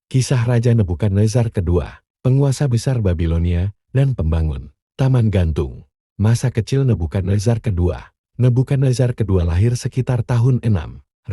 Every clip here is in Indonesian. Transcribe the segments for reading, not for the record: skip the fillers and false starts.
Kisah Raja Nebukadnezar kedua, penguasa besar Babilonia, dan pembangun Taman Gantung. Masa kecil Nebukadnezar kedua. Nebukadnezar kedua lahir sekitar tahun 634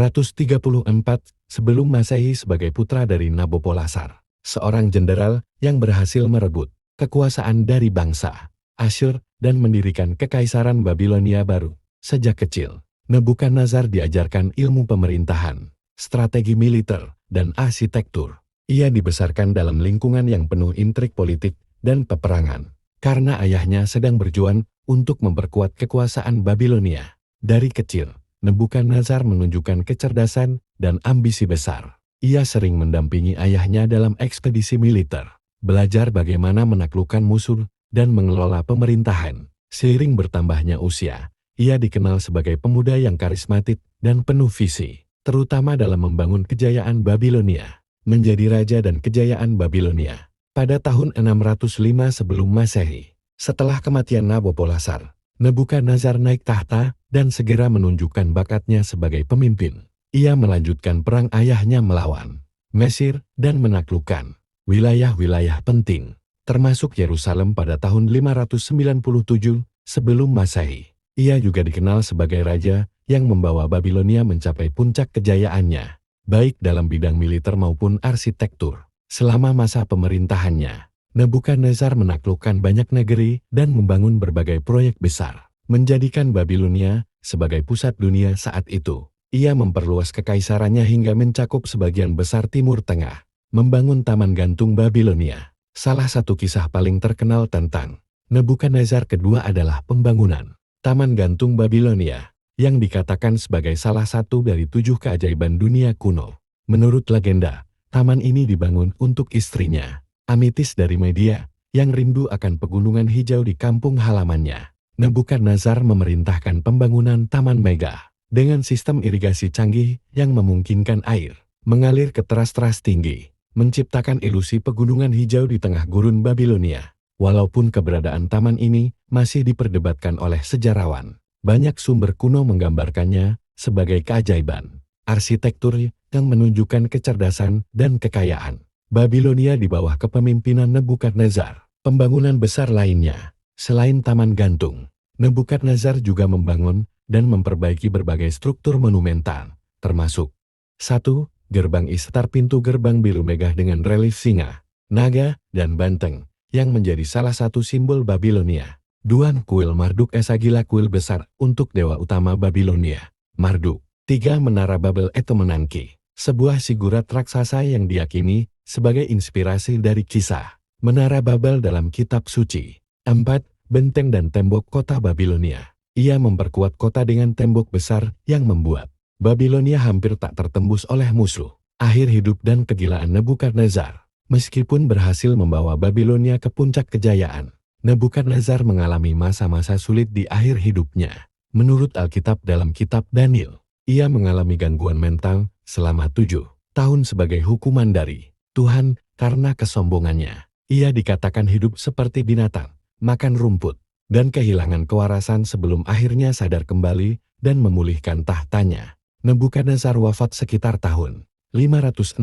sebelum Masehi sebagai putra dari Nabopolassar, seorang jenderal yang berhasil merebut kekuasaan dari bangsa Asyur dan mendirikan kekaisaran Babilonia baru. Sejak kecil, Nebukadnezar diajarkan ilmu pemerintahan, strategi militer, dan arsitektur. Ia dibesarkan dalam lingkungan yang penuh intrik politik dan peperangan, karena ayahnya sedang berjuang untuk memperkuat kekuasaan Babilonia. Dari kecil, Nebukadnezar menunjukkan kecerdasan dan ambisi besar. Ia sering mendampingi ayahnya dalam ekspedisi militer, belajar bagaimana menaklukkan musuh dan mengelola pemerintahan. Seiring bertambahnya usia, ia dikenal sebagai pemuda yang karismatik dan penuh visi, terutama dalam membangun kejayaan Babilonia. Menjadi raja dan kejayaan Babilonia pada tahun 605 sebelum Masehi. Setelah kematian Nabopolassar, Nebukadnezar naik tahta dan segera menunjukkan bakatnya sebagai pemimpin. Ia melanjutkan perang ayahnya melawan Mesir dan menaklukkan wilayah-wilayah penting, termasuk Yerusalem pada tahun 597 sebelum Masehi. Ia juga dikenal sebagai raja yang membawa Babilonia mencapai puncak kejayaannya, baik dalam bidang militer maupun arsitektur. Selama masa pemerintahannya, Nebukadnezar menaklukkan banyak negeri dan membangun berbagai proyek besar, menjadikan Babilonia sebagai pusat dunia saat itu. Ia memperluas kekaisarannya hingga mencakup sebagian besar Timur Tengah, membangun Taman Gantung Babilonia. Salah satu kisah paling terkenal tentang Nebukadnezar kedua adalah pembangunan Taman Gantung Babilonia, yang dikatakan sebagai salah satu dari 7 keajaiban dunia kuno. Menurut legenda, taman ini dibangun untuk istrinya, Amitis dari Media, yang rindu akan pegunungan hijau di kampung halamannya. Nebukadnezar memerintahkan pembangunan taman megah, dengan sistem irigasi canggih yang memungkinkan air mengalir ke teras-teras tinggi, menciptakan ilusi pegunungan hijau di tengah gurun Babilonia. Walaupun keberadaan taman ini masih diperdebatkan oleh sejarawan, banyak sumber kuno menggambarkannya sebagai keajaiban arsitektur yang menunjukkan kecerdasan dan kekayaan Babilonia di bawah kepemimpinan Nebukadnezar. Pembangunan besar lainnya, selain Taman Gantung, Nebukadnezar juga membangun dan memperbaiki berbagai struktur monumental, termasuk 1. Gerbang Ishtar, pintu gerbang biru megah dengan relief singa, naga, dan banteng, yang menjadi salah satu simbol Babilonia. 2. Kuil Marduk Esagila, kuil besar untuk dewa utama Babilonia, Marduk. 3. Menara Babel atau Menanki, sebuah zigurat raksasa yang diyakini sebagai inspirasi dari kisah Menara Babel dalam kitab suci. 4. Benteng dan tembok kota Babilonia. Ia memperkuat kota dengan tembok besar yang membuat Babilonia hampir tak tertembus oleh musuh. Akhir hidup dan kegilaan Nebukadnezar. Meskipun berhasil membawa Babilonia ke puncak kejayaan, Nebukadnezar mengalami masa-masa sulit di akhir hidupnya. Menurut Alkitab dalam kitab Daniel, ia mengalami gangguan mental selama 7 tahun sebagai hukuman dari Tuhan karena kesombongannya. Ia dikatakan hidup seperti binatang, makan rumput, dan kehilangan kewarasan sebelum akhirnya sadar kembali dan memulihkan tahtanya. Nebukadnezar wafat sekitar tahun 562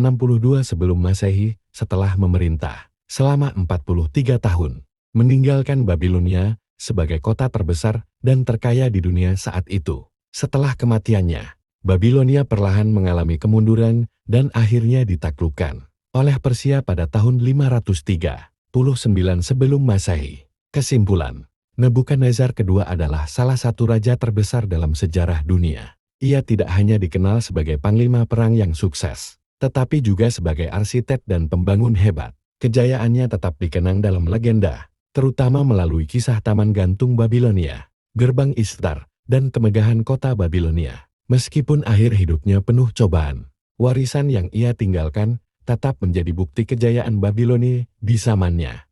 sebelum Masehi setelah memerintah selama 43 tahun. Meninggalkan Babilonia sebagai kota terbesar dan terkaya di dunia saat itu. Setelah kematiannya, Babilonia perlahan mengalami kemunduran dan akhirnya ditaklukkan oleh Persia pada tahun 539 sebelum Masehi. Kesimpulan, Nebukadnezar kedua adalah salah satu raja terbesar dalam sejarah dunia. Ia tidak hanya dikenal sebagai panglima perang yang sukses, tetapi juga sebagai arsitek dan pembangun hebat. Kejayaannya tetap dikenang dalam legenda, terutama melalui kisah Taman Gantung Babilonia, Gerbang Ishtar, dan kemegahan kota Babilonia. Meskipun akhir hidupnya penuh cobaan, warisan yang ia tinggalkan tetap menjadi bukti kejayaan Babilonia di zamannya.